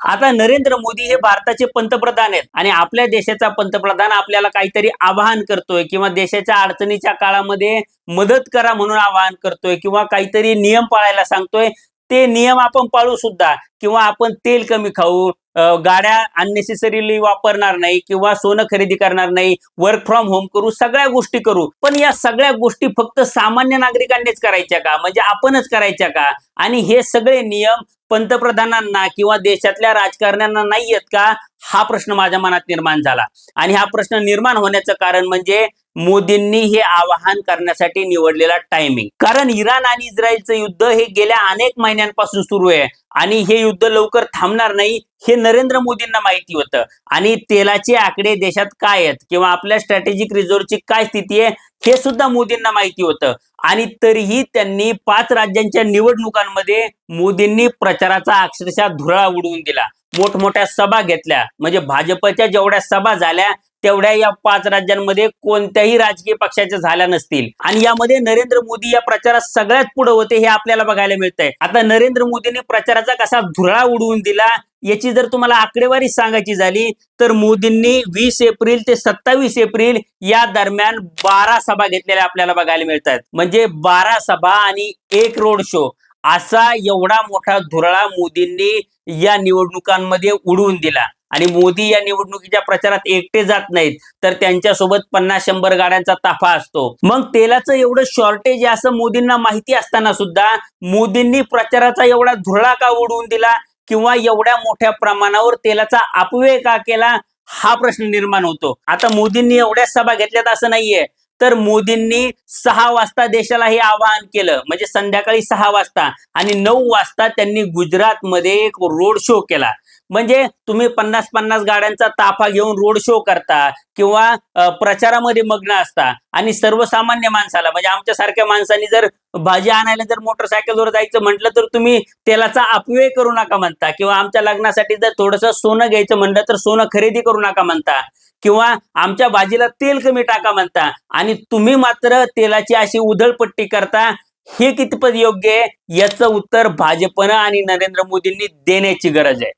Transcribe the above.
आता नरेंद्र मोदी हे भारताचे पंतप्रधान आहेत आणि आपल्या देशाचा पंतप्रधान आपल्याला काहीतरी आवाहन करतोय किंवा देशाच्या अडचणीच्या काळामध्ये मदत करा म्हणून आवाहन करतोय किंवा काहीतरी नियम पाळायला सांगतोय. ते नियम आपण पाळू सुद्धा किंवा आपण तेल कमी खाऊ, गाड्या अननेसेसरीली वापरणार नाही किंवा सोनं खरेदी करणार नाही, वर्क फ्रॉम होम करू, सगळ्या गोष्टी करू. पण या सगळ्या गोष्टी फक्त सामान्य नागरिकांनीच करायच्या का? म्हणजे आपणच करायच्या का? आणि हे सगळे नियम पंतप्रधानांना किंवा देशातल्या राजकारण्यांना नाही आहेत का? हा प्रश्न माझ्या मनात निर्माण झाला. आणि हा प्रश्न निर्माण होण्याचं कारण म्हणजे मोदींनी हे आवाहन करण्यासाठी निवडलेला टायमिंग. कारण इराण आणि इस्रायलचं युद्ध हे गेल्या अनेक महिन्यांपासून सुरू आहे आणि हे युद्ध लवकर थांबणार नाही हे नरेंद्र मोदींना माहिती होतं. आणि तेलाचे आकडे देशात काय आहेत किंवा आपल्या स्ट्रॅटेजिक रिझर्व्हची काय स्थिती आहे हे सुद्धा मोदींना माहिती होतं. आणि तरीही त्यांनी 5 राज्यांच्या निवडणुकांमध्ये मोदींनी प्रचाराचा अक्षरशः धुरळा उडवून दिला. मोठमोठ्या सभा घेतल्या, म्हणजे भाजपच्या जेवढ्या सभा झाल्या तेवढ्या या 5 राज्यांमध्ये कोणत्याही राजकीय पक्षाच्या झाल्या नसतील. आणि यामध्ये नरेंद्र मोदी या प्रचारात सगळ्यात पुढे होते हे आपल्याला बघायला मिळतंय. आता नरेंद्र मोदींनी प्रचाराचा कसा धुरळा उडवून दिला याची जर तुम्हाला आकडेवारी सांगायची झाली तर मोदींनी 20 एप्रिल ते 27 एप्रिल या दरम्यान 12 सभा घेतलेल्या आपल्याला बघायला मिळतात. म्हणजे 12 सभा आणि 1 रोड शो असा एवढा मोठा धुरळा मोदींनी या निवडणुकांमध्ये उडवून दिला. आणि मोदी या निवडणुकीच्या प्रचारात एकटे जात नाहीत तर त्यांच्यासोबत 50-100 गाड्यांचा ताफा असतो. मग तेलाचं एवढं शॉर्टेज आहे असं मोदींना माहिती असताना सुद्धा मोदींनी प्रचाराचा एवढा धुरळा का उडवून दिला किंवा एवढ्या मोठ्या प्रमाणावर तेलाचा अपव्यय का केला हा प्रश्न निर्माण होतो. आता मोदींनी एवढ्या सभा घेतल्यात असं नाहीये, तर मोदींनी 6 वाजता देशाला हे आवाहन केलं, म्हणजे संध्याकाळी 6 वाजता, आणि 9 वाजता त्यांनी गुजरातमध्ये एक रोड शो केला. म्हणजे तुम्ही 50-50 गाड्यांचा ताफा घेऊन रोड शो करता किंवा प्रचारामध्ये मग्न असता आणि सर्वसामान्य माणसाला म्हणजे आमच्यासारख्या माणसांनी जर भाजी आणायला जर मोटरसायकलवर जायचं म्हटलं तर तुम्ही तेलाचा अपव्यय करू नका म्हणता किंवा आमच्या लग्नासाठी जर थोडंसं सोनं घ्यायचं म्हणलं तर सोनं खरेदी करू नका म्हणता किंवा आमच्या भाजीला तेल कमी टाका म्हणता. आणि तुम्ही मात्र तेलाची अशी उधळपट्टी करता. हे कितपत योग्य आहे याचं उत्तर भाजपनं आणि नरेंद्र मोदींनी देण्याची गरज आहे.